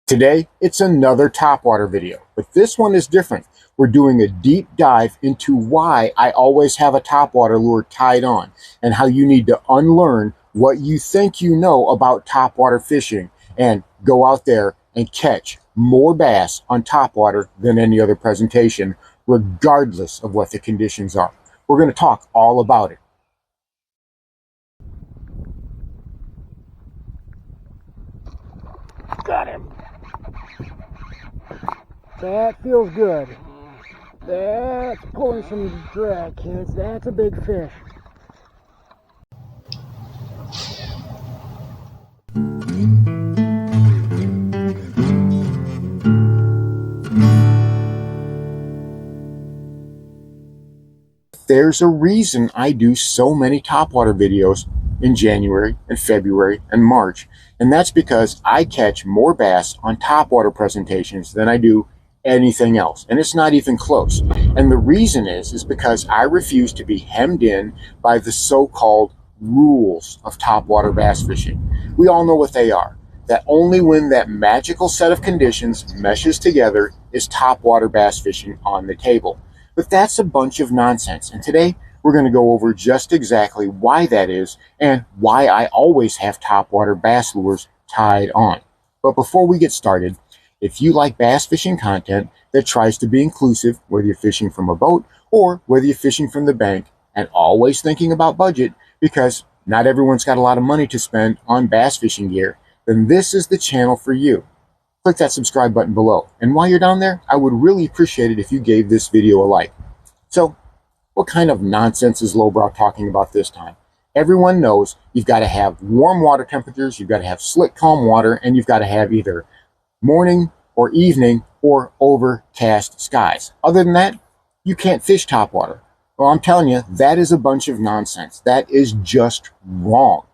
Today, it's another topwater video, but this one is different. We're doing a deep dive into why I always have a topwater lure tied on and how you need to unlearn what you think you know about topwater fishing and go out there and catch more bass on topwater than any other presentation, regardless of what the conditions are. We're going to talk all about it. Got him. That feels good. That's pulling some drag, kids. That's a big fish. There's a reason I do so many topwater videos in January and February and March, and that's because I catch more bass on topwater presentations than I do anything else, and it's not even close. And the reason is because I refuse to be hemmed in by the so-called rules of topwater bass fishing. We all know what they are. That only when that magical set of conditions meshes together is topwater bass fishing on the table. But that's a bunch of nonsense, and today we're going to go over just exactly why that is and why I always have topwater bass lures tied on. But before we get started, if you like bass fishing content that tries to be inclusive, whether you're fishing from a boat or whether you're fishing from the bank, and always thinking about budget because not everyone's got a lot of money to spend on bass fishing gear, then this is the channel for you. Click that subscribe button below. And while you're down there, I would really appreciate it if you gave this video a like. So, what kind of nonsense is Lowbrow talking about this time? Everyone knows you've got to have warm water temperatures, you've got to have slick, calm water, and you've got to have either morning or evening or overcast skies. Other than that, you can't fish topwater. Well, I'm telling you, that is a bunch of nonsense. That is just wrong.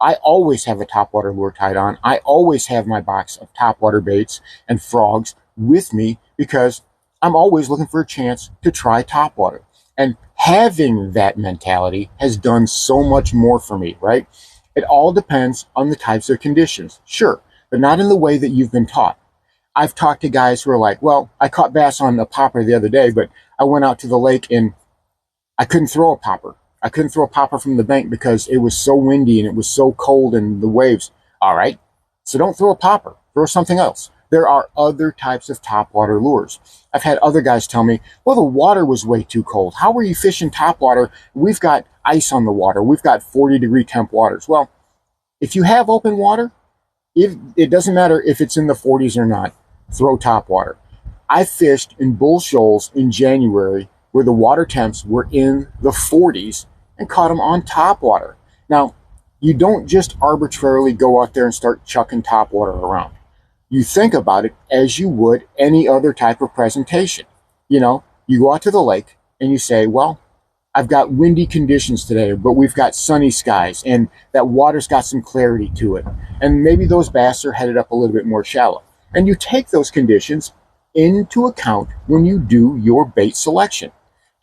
I always have a topwater lure tied on. I always have my box of topwater baits and frogs with me because I'm always looking for a chance to try topwater. And having that mentality has done so much more for me, right? It all depends on the types of conditions, sure, but not in the way that you've been taught. I've talked to guys who are like, well, I caught bass on a popper the other day, but I went out to the lake and I couldn't throw a popper. I couldn't throw a popper from the bank because it was so windy and it was so cold and the waves. All right, so don't throw a popper, throw something else. There are other types of topwater lures. I've had other guys tell me, well, the water was way too cold. How are you fishing topwater? We've got ice on the water. We've got 40-degree temp waters. Well, if you have open water, it doesn't matter if it's in the 40s or not, throw topwater. I fished in Bull Shoals in January where the water temps were in the 40s and caught them on topwater. Now, you don't just arbitrarily go out there and start chucking topwater around. You think about it as you would any other type of presentation. You know, you go out to the lake and you say, well, I've got windy conditions today, but we've got sunny skies and that water's got some clarity to it. And maybe those bass are headed up a little bit more shallow. And you take those conditions into account when you do your bait selection.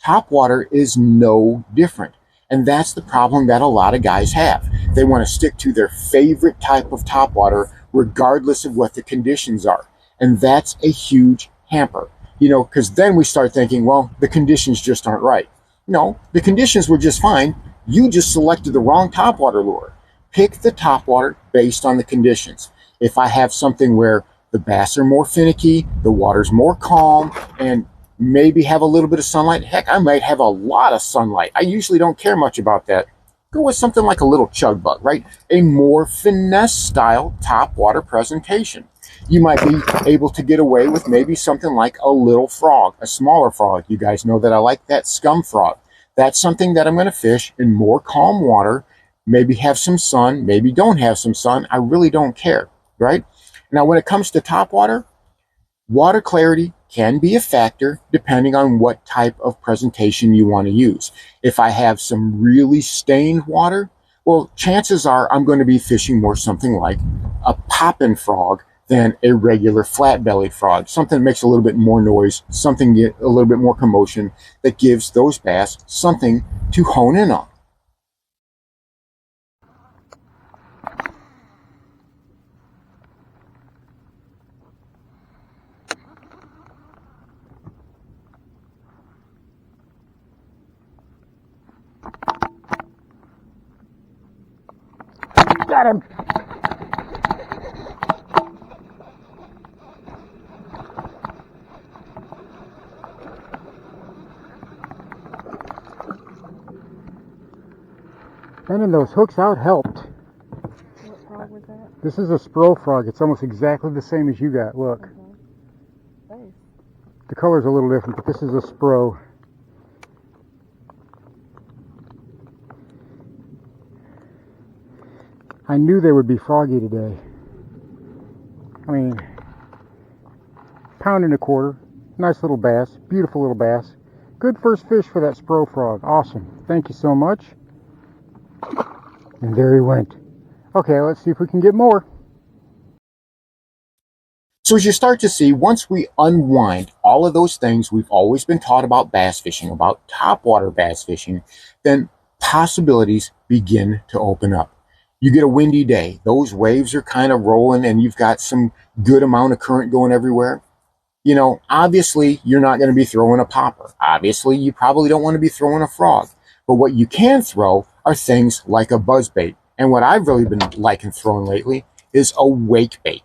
Topwater is no different. And that's the problem that a lot of guys have. They want to stick to their favorite type of topwater regardless of what the conditions are. And that's a huge hamper, you know, because then we start thinking, well, the conditions just aren't right. No, the conditions were just fine. You just selected the wrong topwater lure. Pick the topwater based on the conditions. If I have something where the bass are more finicky, the water's more calm, and maybe have a little bit of sunlight, heck, I might have a lot of sunlight. I usually don't care much about that. Go with something like a little chug bug, right? A more finesse style topwater presentation. You might be able to get away with maybe something like a little frog, a smaller frog. You guys know that I like that scum frog. That's something that I'm going to fish in more calm water, maybe have some sun, maybe don't have some sun. I really don't care, right? Now, when it comes to topwater, water clarity can be a factor depending on what type of presentation you want to use. If I have some really stained water, well, chances are I'm going to be fishing more something like a poppin' frog than a regular flat-bellied frog. Something that makes a little bit more noise, something get a little bit more commotion that gives those bass something to hone in on. Got him. Bending those hooks out helped. What frog was that? This is a spro frog. It's almost exactly the same as you got. Look. Okay. Nice. The color's a little different, but this is a spro. I knew they would be froggy today. I mean, £1.25. Nice little bass. Beautiful little bass. Good first fish for that spro frog. Awesome. Thank you so much. And there he went. Okay, let's see if we can get more. So as you start to see, once we unwind all of those things we've always been taught about bass fishing, about topwater bass fishing, then possibilities begin to open up. You get a windy day. Those waves are kind of rolling and you've got some good amount of current going everywhere. You know, obviously you're not going to be throwing a popper. Obviously you probably don't want to be throwing a frog. But what you can throw are things like a buzzbait. And what I've really been liking throwing lately is a wake bait.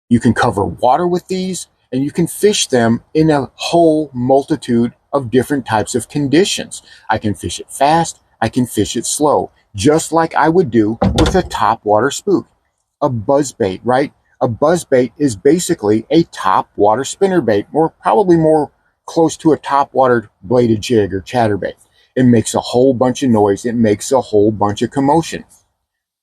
You can cover water with these and you can fish them in a whole multitude of different types of conditions. I can fish it fast. I can fish it slow, just like I would do with a topwater spook. A buzzbait, right? A buzzbait is basically a topwater spinnerbait, or probably more close to a topwater bladed jig or chatterbait. It makes a whole bunch of noise. It makes a whole bunch of commotion.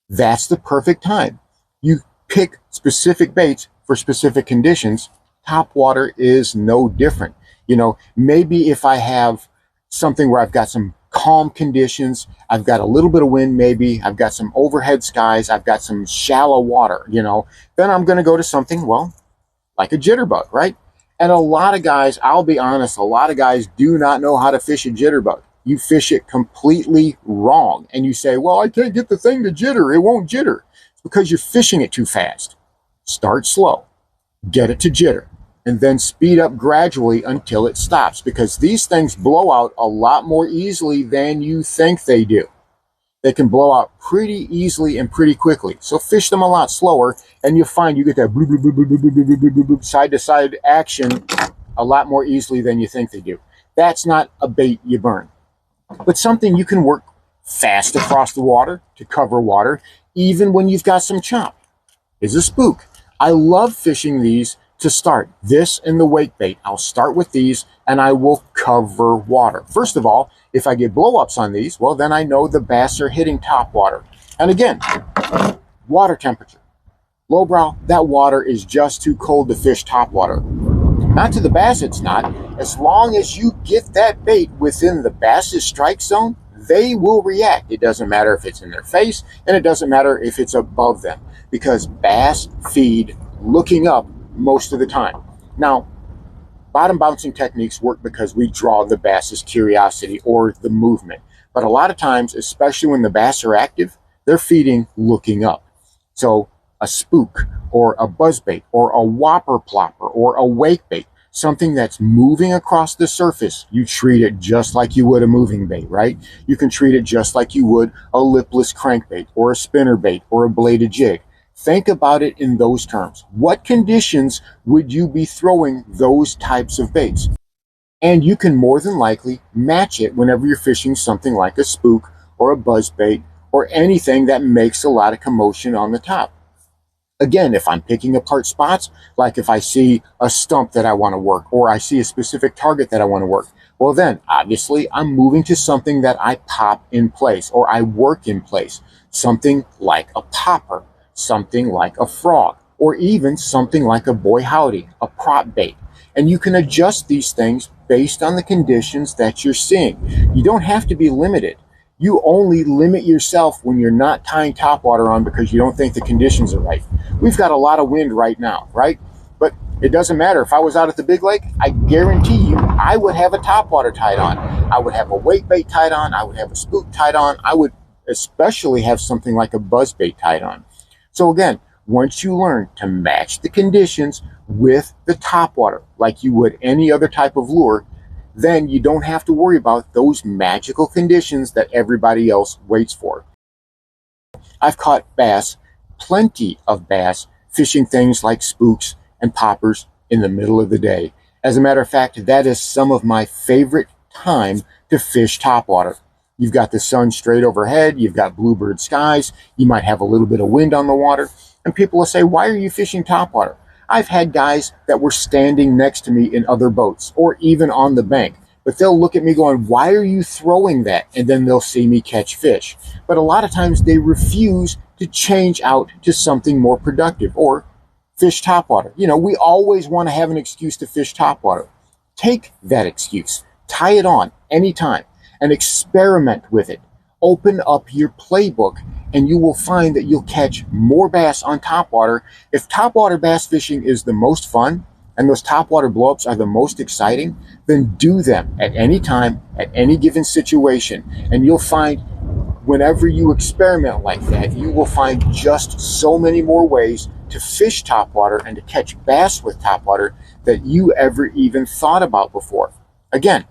That's the perfect time. You pick specific baits for specific conditions. Topwater is no different. You know, maybe if I have something where I've got some calm conditions, I've got a little bit of wind, maybe I've got some overhead skies, I've got some shallow water, you know, then I'm going to go to something, well, like a jitterbug, right? And a lot of guys, I'll be honest, a lot of guys do not know how to fish a jitterbug. You fish it completely wrong. And you say, well, I can't get the thing to jitter. It won't jitter. It's because you're fishing it too fast. Start slow, get it to jitter, and then speed up gradually until it stops, because these things blow out a lot more easily than you think they do. They can blow out pretty easily and pretty quickly. So fish them a lot slower, and you'll find you get that bloop, bloop, bloop, bloop, bloop, bloop, bloop, bloop, bloop, side-to-side action a lot more easily than you think they do. That's not a bait you burn, but something you can work fast across the water to cover water, even when you've got some chop, is a spook. I love fishing these to start. This and the wake bait. I'll start with these and I will cover water. First of all, if I get blow-ups on these, well, then I know the bass are hitting top water. And again, water temperature. Lowbrow, that water is just too cold to fish top water. Not to the bass, it's not. As long as you get that bait within the bass's strike zone, they will react. It doesn't matter if it's in their face, and it doesn't matter if it's above them, because bass feed looking up most of the time. Now, bottom bouncing techniques work because we draw the bass's curiosity or the movement. But a lot of times, especially when the bass are active, they're feeding looking up. So a spook or a buzzbait or a whopper plopper or a wake bait, something that's moving across the surface, you treat it just like you would a moving bait, right? You can treat it just like you would a lipless crankbait or a spinnerbait or a bladed jig. Think about it in those terms. What conditions would you be throwing those types of baits? And you can more than likely match it whenever you're fishing something like a spook or a buzzbait or anything that makes a lot of commotion on the top. Again, if I'm picking apart spots, like if I see a stump that I want to work, or I see a specific target that I want to work, well then, obviously, I'm moving to something that I pop in place, or I work in place. Something like a popper, something like a frog, or even something like a boy howdy, a prop bait. And you can adjust these things based on the conditions that you're seeing. You don't have to be limited. You only limit yourself when you're not tying topwater on because you don't think the conditions are right. We've got a lot of wind right now, right? But it doesn't matter. If I was out at the big lake, I guarantee you I would have a topwater tied on. I would have a wake bait tied on. I would have a spook tied on. I would especially have something like a buzzbait tied on. So again, once you learn to match the conditions with the topwater like you would any other type of lure, then you don't have to worry about those magical conditions that everybody else waits for. I've caught bass, plenty of bass, fishing things like spooks and poppers in the middle of the day. As a matter of fact, that is some of my favorite time to fish topwater. You've got the sun straight overhead, you've got bluebird skies, you might have a little bit of wind on the water, and people will say, why are you fishing topwater? I've had guys that were standing next to me in other boats or even on the bank, but they'll look at me going, why are you throwing that? And then they'll see me catch fish. But a lot of times they refuse to change out to something more productive or fish topwater. You know, we always want to have an excuse to fish topwater. Take that excuse, tie it on anytime, and experiment with it. Open up your playbook, and you will find that you'll catch more bass on topwater. If topwater bass fishing is the most fun, and those topwater blowups are the most exciting, then do them at any time, at any given situation, and you'll find whenever you experiment like that, you will find just so many more ways to fish topwater and to catch bass with topwater that you ever even thought about before. Again,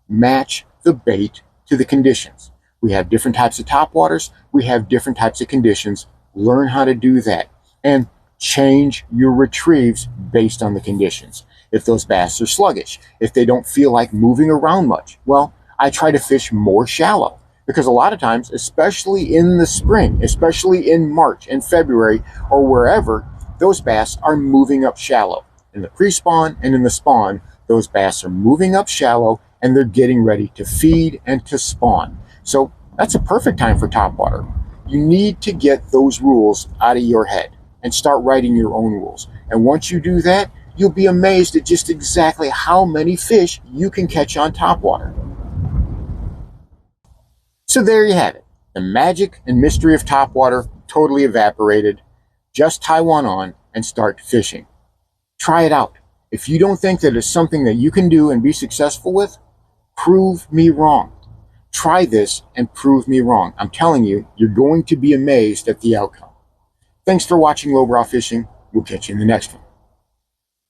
match the bait to the conditions. We have different types of topwaters. We have different types of conditions. Learn how to do that and change your retrieves based on the conditions. If those bass are sluggish, if they don't feel like moving around much, well, I try to fish more shallow. Because a lot of times, especially in the spring, especially in March and February or wherever, those bass are moving up shallow. In the pre-spawn and in the spawn, those bass are moving up shallow and they're getting ready to feed and to spawn. So that's a perfect time for topwater. You need to get those rules out of your head and start writing your own rules. And once you do that, you'll be amazed at just exactly how many fish you can catch on topwater. So there you have it. The magic and mystery of topwater totally evaporated. Just tie one on and start fishing. Try it out. If you don't think that it's something that you can do and be successful with, prove me wrong. Try this and prove me wrong. I'm telling you, you're going to be amazed at the outcome. Thanks for watching Lowbrow Fishing. We'll catch you in the next one.